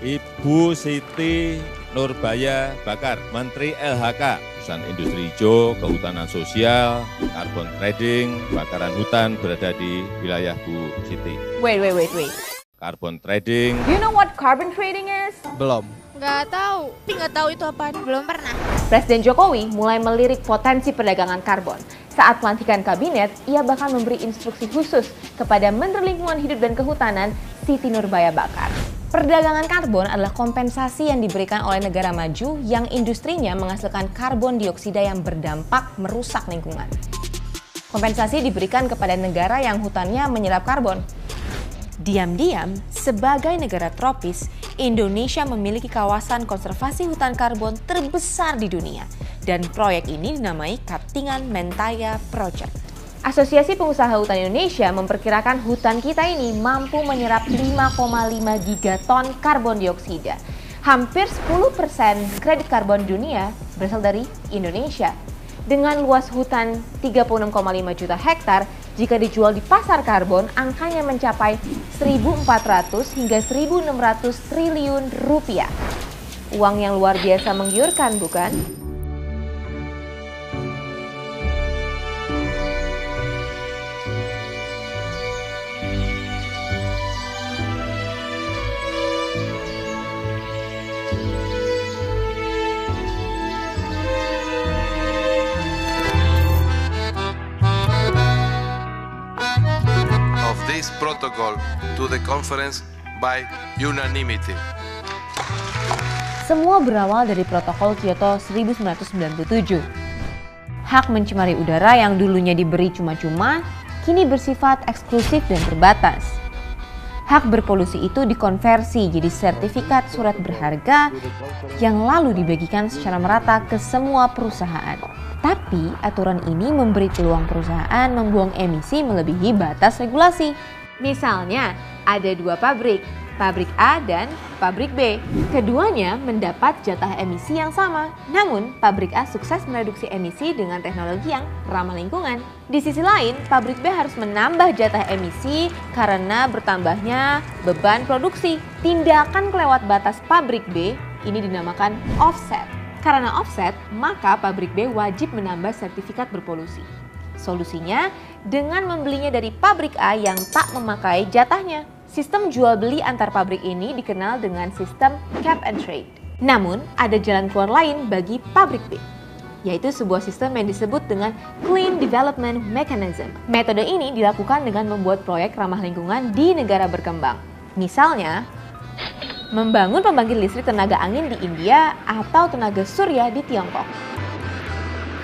Ibu Siti Nurbaya Bakar, Menteri LHK, Urusan Industri Hijau, Kehutanan Sosial, Carbon Trading, Bakaran Hutan berada di wilayah Bu Siti. Wait. Carbon Trading. Do you know what carbon trading is? Belum. Nggak tahu, tapi nggak tahu itu apaan, belum pernah. Presiden Jokowi mulai melirik potensi perdagangan karbon. Saat pelantikan kabinet, ia bahkan memberi instruksi khusus kepada Menteri Lingkungan Hidup dan Kehutanan, Siti Nurbaya Bakar. Perdagangan karbon adalah kompensasi yang diberikan oleh negara maju yang industrinya menghasilkan karbon dioksida yang berdampak merusak lingkungan. Kompensasi diberikan kepada negara yang hutannya menyerap karbon. Diam-diam, sebagai negara tropis, Indonesia memiliki kawasan konservasi hutan karbon terbesar di dunia. Dan proyek ini dinamai Katingan Mentaya Project. Asosiasi Pengusaha Hutan Indonesia memperkirakan hutan kita ini mampu menyerap 5,5 gigaton karbon dioksida. Hampir 10% kredit karbon dunia berasal dari Indonesia. Dengan luas hutan 36,5 juta hektar, jika dijual di pasar karbon, angkanya mencapai 1.400 hingga 1.600 triliun rupiah. Uang yang luar biasa menggiurkan, bukan? This protocol to the conference by unanimity. Semua berawal dari protokol Kyoto 1997. Hak mencemari udara yang dulunya diberi cuma-cuma, kini bersifat eksklusif dan terbatas. Hak berpolusi itu dikonversi jadi sertifikat surat berharga yang lalu dibagikan secara merata ke semua perusahaan. Tapi aturan ini memberi peluang perusahaan membuang emisi melebihi batas regulasi. Misalnya, ada dua pabrik A dan pabrik B. Keduanya mendapat jatah emisi yang sama. Namun, pabrik A sukses mereduksi emisi dengan teknologi yang ramah lingkungan. Di sisi lain, pabrik B harus menambah jatah emisi karena bertambahnya beban produksi. Tindakan kelewat batas pabrik B ini dinamakan offset. Karena offset, maka pabrik B wajib menambah sertifikat berpolusi. Solusinya, dengan membelinya dari pabrik A yang tak memakai jatahnya. Sistem jual beli antar pabrik ini dikenal dengan sistem cap and trade. Namun, ada jalan keluar lain bagi pabrik B, yaitu sebuah sistem yang disebut dengan Clean Development Mechanism. Metode ini dilakukan dengan membuat proyek ramah lingkungan di negara berkembang. Misalnya, membangun pembangkit listrik tenaga angin di India atau tenaga surya di Tiongkok.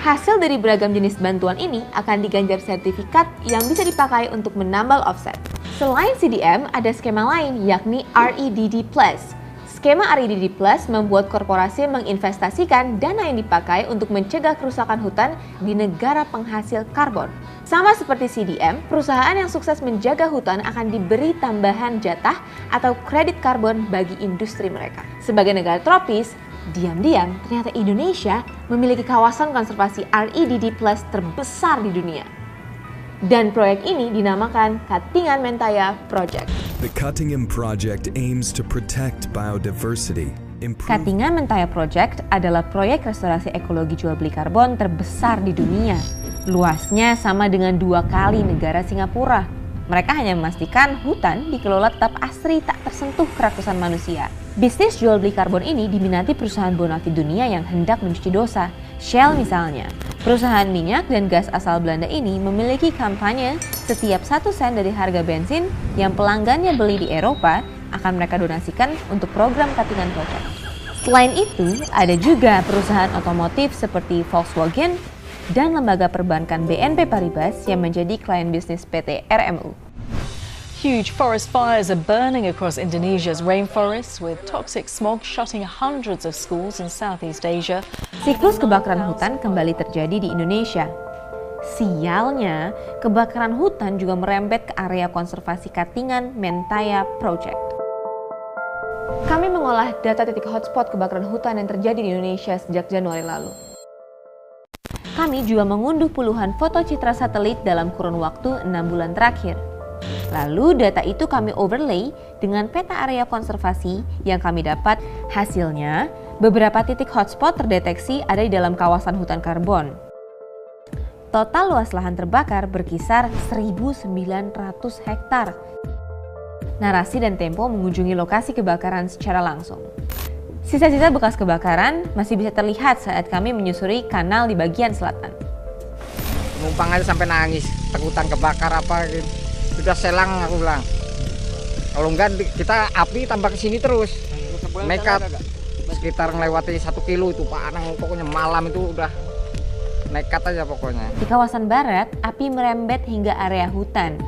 Hasil dari beragam jenis bantuan ini akan diganjar sertifikat yang bisa dipakai untuk menambal offset. Selain CDM, ada skema lain yakni REDD+. Skema REDD+ membuat korporasi menginvestasikan dana yang dipakai untuk mencegah kerusakan hutan di negara penghasil karbon. Sama seperti CDM, perusahaan yang sukses menjaga hutan akan diberi tambahan jatah atau kredit karbon bagi industri mereka. Sebagai negara tropis, diam-diam ternyata Indonesia memiliki kawasan konservasi REDD+ terbesar di dunia. Dan proyek ini dinamakan Katingan Mentaya Project. The Katingan Project aims to protect biodiversity. Katingan Mentaya Project adalah proyek restorasi ekologi jual beli karbon terbesar di dunia. Luasnya sama dengan 2 kali negara Singapura. Mereka hanya memastikan hutan dikelola tetap asri tak tersentuh kerakusan manusia. Bisnis jual beli karbon ini diminati perusahaan bonafit dunia yang hendak mencuci dosa. Shell misalnya. Perusahaan minyak dan gas asal Belanda ini memiliki kampanye setiap 1 sen dari harga bensin yang pelanggannya beli di Eropa akan mereka donasikan untuk program Katingan Project. Selain itu, ada juga perusahaan otomotif seperti Volkswagen dan lembaga perbankan BNP Paribas yang menjadi klien bisnis PT RMU. Huge forest fires are burning across Indonesia's rainforests, with toxic smog shutting hundreds of schools in Southeast Asia. Siklus kebakaran hutan kembali terjadi di Indonesia. Sialnya, kebakaran hutan juga merembet ke area konservasi Katingan Mentaya Project. Kami mengolah data titik hotspot kebakaran hutan yang terjadi di Indonesia sejak Januari lalu. Kami juga mengunduh puluhan foto citra satelit dalam kurun waktu 6 bulan terakhir. Lalu data itu kami overlay dengan peta area konservasi yang kami dapat. Hasilnya, beberapa titik hotspot terdeteksi ada di dalam kawasan hutan karbon. Total luas lahan terbakar berkisar 1.900 hektar. Narasi dan Tempo mengunjungi lokasi kebakaran secara langsung. Sisa-sisa bekas kebakaran masih bisa terlihat saat kami menyusuri kanal di bagian selatan. Numpang aja sampai nangis, takutan kebakar apa gitu. Sudah selang aku bilang. Kalau enggak kita api tambah ke sini terus. Nekat. Sekitar melewati 1 kilo itu panas, pokoknya malam itu udah nekat aja pokoknya. Di kawasan barat, api merembet hingga area hutan.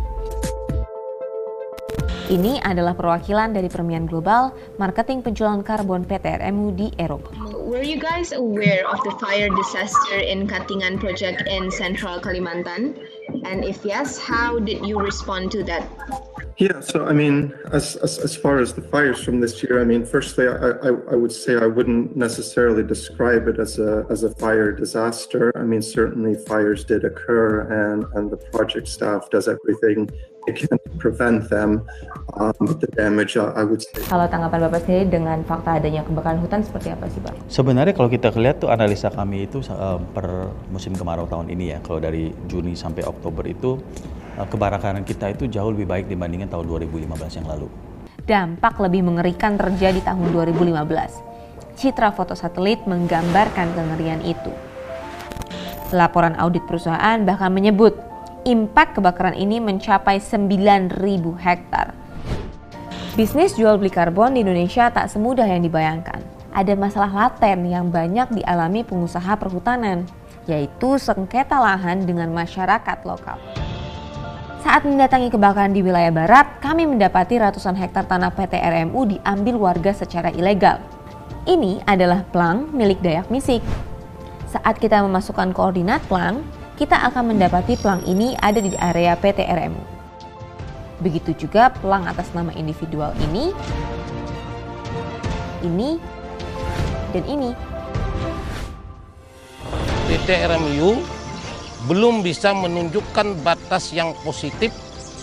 Ini adalah perwakilan dari Permian Global, marketing penjualan karbon PT RMU di Eropa. Were you guys aware of the fire disaster in Katingan project in Central Kalimantan? And if yes, how did you respond to that? Yeah, so I mean, as far as the fires from this year, I mean, firstly, I would say I wouldn't necessarily describe it as a fire disaster. I mean, certainly fires did occur, and the project staff does everything it can to prevent them. But the damage, I would say. Kalau tanggapan Bapak sendiri dengan fakta adanya kebakaran hutan seperti apa sih, Pak? Sebenarnya kalau kita lihat tuh analisa kami itu per musim kemarau tahun ini ya, kalau dari Juni sampai Oktober itu kebakaran kita itu jauh lebih baik dibandingkan tahun 2015 yang lalu. Dampak lebih mengerikan terjadi tahun 2015. Citra foto satelit menggambarkan kengerian itu. Laporan audit perusahaan bahkan menyebut impak kebakaran ini mencapai 9.000 hektar. Bisnis jual beli karbon di Indonesia tak semudah yang dibayangkan. Ada masalah laten yang banyak dialami pengusaha perhutanan, yaitu sengketa lahan dengan masyarakat lokal. Saat mendatangi kebakaran di wilayah barat, kami mendapati ratusan hektar tanah PT RMU diambil warga secara ilegal. Ini adalah plang milik Dayak Misik. Saat kita memasukkan koordinat plang, kita akan mendapati plang ini ada di area PT RMU. Begitu juga plang atas nama individual ini, dan ini. PT RMU belum bisa menunjukkan batas yang positif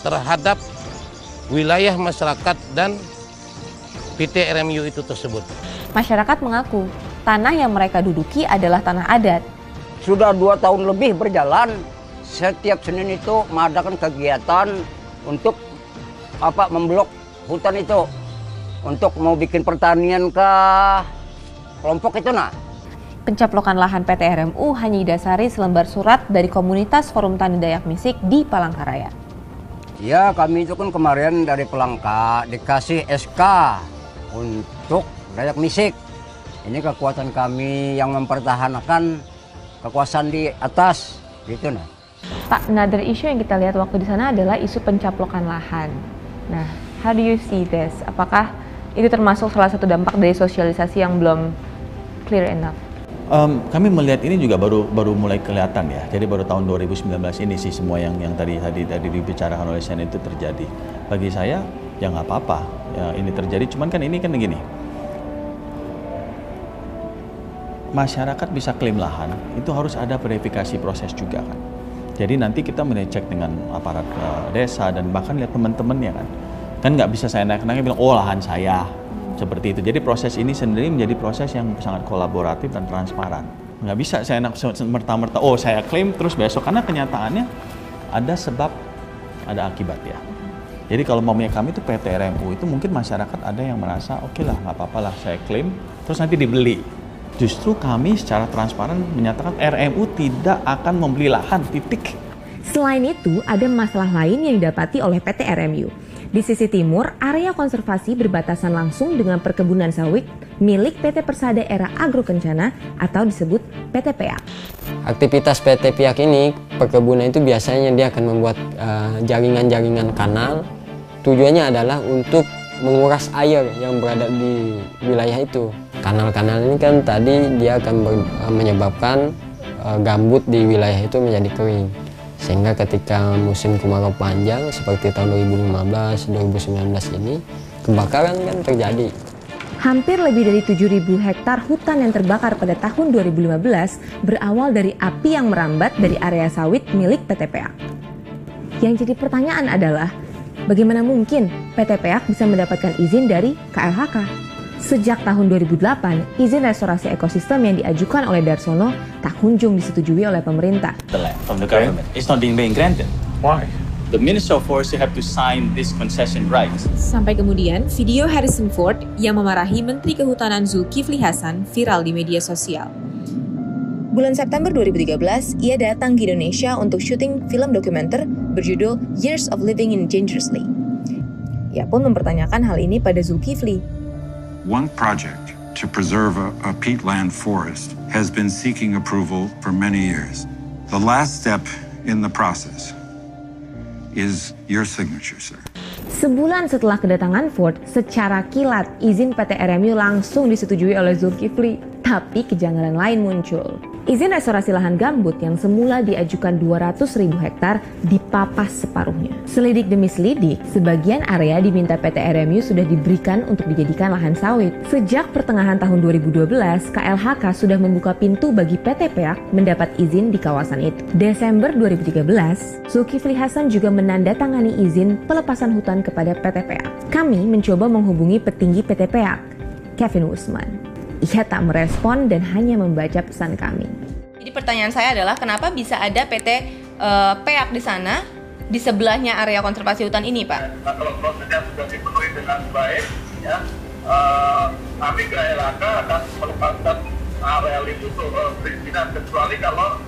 terhadap wilayah masyarakat dan PT RMU itu tersebut. Masyarakat mengaku tanah yang mereka duduki adalah tanah adat. Sudah 2 tahun lebih berjalan, setiap Senin itu mengadakan kegiatan untuk memblok hutan itu, untuk mau bikin pertanian ke kelompok itu nah. Pencaplokan lahan PT RMU hanya didasari selembar surat dari komunitas Forum Tani Dayak Misik di Palangkaraya. Ya, kami itu kan kemarin dari Palangka dikasih SK untuk Dayak Misik. Ini kekuatan kami yang mempertahankan kekuasaan di atas, gitu nah. Pak, another issue yang kita lihat waktu di sana adalah isu pencaplokan lahan. Nah, how do you see this? Apakah itu termasuk salah satu dampak dari sosialisasi yang belum clear enough? Kami melihat ini juga baru mulai kelihatan ya. Jadi baru tahun 2019 ini sih semua yang tadi dibicarakan oleh Sen itu terjadi. Bagi saya ya nggak apa-apa ya ini terjadi. Cuman kan ini kan begini. Masyarakat bisa klaim lahan itu harus ada verifikasi proses juga kan. Jadi nanti kita melecek dengan aparat desa dan bahkan lihat teman-temannya kan. Kan nggak bisa saya naik-naik bilang oh lahan saya. Seperti itu. Jadi proses ini sendiri menjadi proses yang sangat kolaboratif dan transparan. Nggak bisa saya merta-merta, oh saya klaim terus besok. Karena kenyataannya ada sebab, ada akibat ya. Jadi kalau maunya kami itu PT RMU itu mungkin masyarakat ada yang merasa oke lah nggak apa-apa lah saya klaim terus nanti dibeli. Justru kami secara transparan menyatakan RMU tidak akan membeli lahan, titik. Selain itu, ada masalah lain yang didapati oleh PT RMU. Di sisi timur, area konservasi berbatasan langsung dengan perkebunan sawit milik PT Persada Era Agro Kencana atau disebut PT PIAK. Aktivitas PT PIAK ini, perkebunan itu biasanya dia akan membuat jaringan-jaringan kanal. Tujuannya adalah untuk menguras air yang berada di wilayah itu. Kanal-kanal ini kan tadi dia akan menyebabkan gambut di wilayah itu menjadi kering. Sehingga ketika musim kemarau panjang seperti tahun 2015-2019 ini, kebakaran kan terjadi. Hampir lebih dari 7.000 hektar hutan yang terbakar pada tahun 2015 berawal dari api yang merambat dari area sawit milik PT PIAK. Yang jadi pertanyaan adalah, Bagaimana mungkin PT PEAK bisa mendapatkan izin dari KLHK? Sejak tahun 2008, izin restorasi ekosistem yang diajukan oleh Darsono tak kunjung disetujui oleh pemerintah. The land from the government. It's not being granted. Why? The Minister of Forestry have to sign this concession rights. Sampai kemudian, video Harrison Ford yang memarahi Menteri Kehutanan Zulkifli Hasan viral di media sosial. Bulan September 2013, ia datang ke Indonesia untuk syuting film dokumenter berjudul Years of Living in Dangerously. Ia pun mempertanyakan hal ini pada Zulkifli. One project to preserve a peatland forest has been seeking approval for many years. The last step in the process is your signature, sir. Sebulan setelah kedatangan Ford, secara kilat izin PT RMU langsung disetujui oleh Zulkifli. Tapi kejanggalan lain muncul. Izin restorasi lahan gambut yang semula diajukan 200.000 hektar dipapas separuhnya. Selidik demi selidik, sebagian area diminta PT RMU sudah diberikan untuk dijadikan lahan sawit. Sejak pertengahan tahun 2012, KLHK sudah membuka pintu bagi PT PEAK mendapat izin di kawasan itu. Desember 2013, Zulkifli Hasan juga menandatangani izin pelepasan hutan kepada PT PEAK. Kami mencoba menghubungi petinggi PT PEAK, Kevin Woosman. Ia tak merespon dan hanya membaca pesan kami. Jadi pertanyaan saya adalah kenapa bisa ada PT PEAK di sana, di sebelahnya area konservasi hutan ini, Pak? Kalau prosesnya sudah dipenuhi dengan baik, ya, kami KLHK akan melepaskan areal itu perizinan kecuali kalau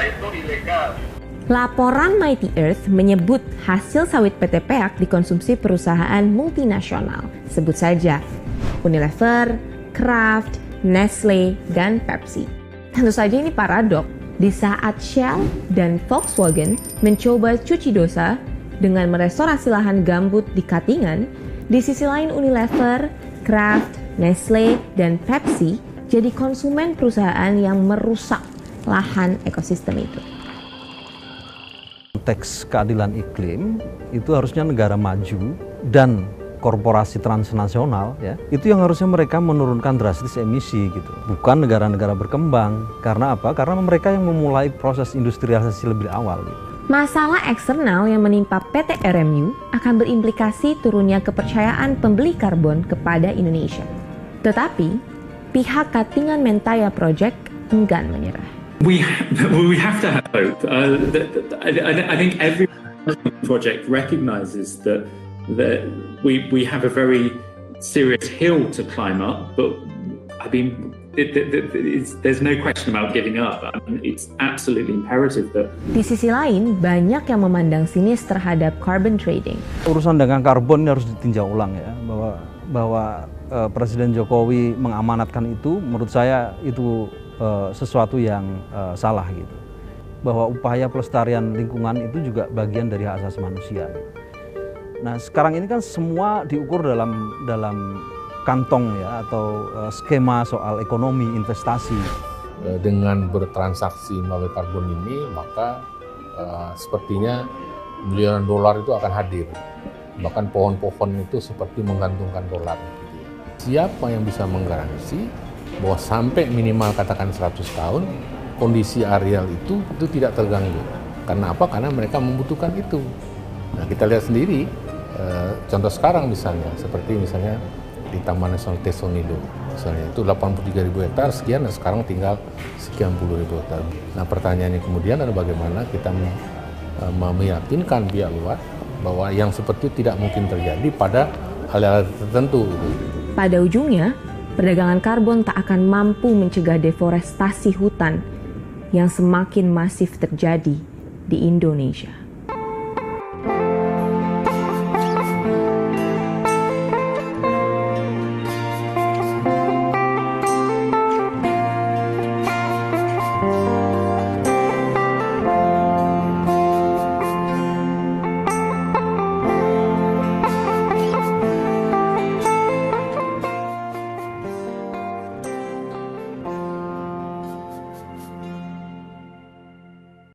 itu ilegal. Laporan Mighty Earth menyebut hasil sawit PT PEAK dikonsumsi perusahaan multinasional. Sebut saja Unilever, Kraft, Nestle, dan Pepsi. Tentu saja ini paradok di saat Shell dan Volkswagen mencoba cuci dosa dengan merestorasi lahan gambut di Katingan, di sisi lain Unilever, Kraft, Nestle, dan Pepsi jadi konsumen perusahaan yang merusak lahan ekosistem itu. Konteks keadilan iklim itu harusnya negara maju dan korporasi transnasional, ya, itu yang harusnya mereka menurunkan drastis emisi gitu, bukan negara-negara berkembang. Karena apa? Karena mereka yang memulai proses industrialisasi lebih awal. Gitu. Masalah eksternal yang menimpa PT RMU akan berimplikasi turunnya kepercayaan pembeli karbon kepada Indonesia. Tetapi pihak Katingan Mentaya Project enggan menyerah. We have to have hope. I think every project recognizes that we have a very serious hill to climb up, but I mean, there's no question about giving up. I mean, it's absolutely imperative that. Di sisi lain, banyak yang memandang sinis terhadap carbon trading. Urusan dagang karbon harus ditinjau ulang ya, bahwa Presiden Jokowi mengamanatkan itu, menurut saya itu sesuatu yang salah gitu. Bahwa upaya pelestarian lingkungan itu juga bagian dari hak asasi manusia. Nah, sekarang ini kan semua diukur dalam kantong ya, atau skema soal ekonomi investasi. Dengan bertransaksi melalui karbon ini, maka sepertinya miliaran dolar itu akan hadir. Bahkan pohon-pohon itu seperti menggantungkan dolar. Siapa yang bisa menggaransi bahwa sampai minimal katakan 100 tahun, kondisi areal itu tidak terganggu. Karena apa? Karena mereka membutuhkan itu. Nah, kita lihat sendiri, contoh sekarang misalnya, seperti misalnya di Taman Nasional Tesonilo, misalnya itu 83.000 hektar sekian, dan sekarang tinggal sekian puluh ribu hektar. Nah, pertanyaannya kemudian adalah bagaimana kita meyakinkan pihak luar bahwa yang seperti itu tidak mungkin terjadi pada hal-hal tertentu. Pada ujungnya, perdagangan karbon tak akan mampu mencegah deforestasi hutan yang semakin masif terjadi di Indonesia.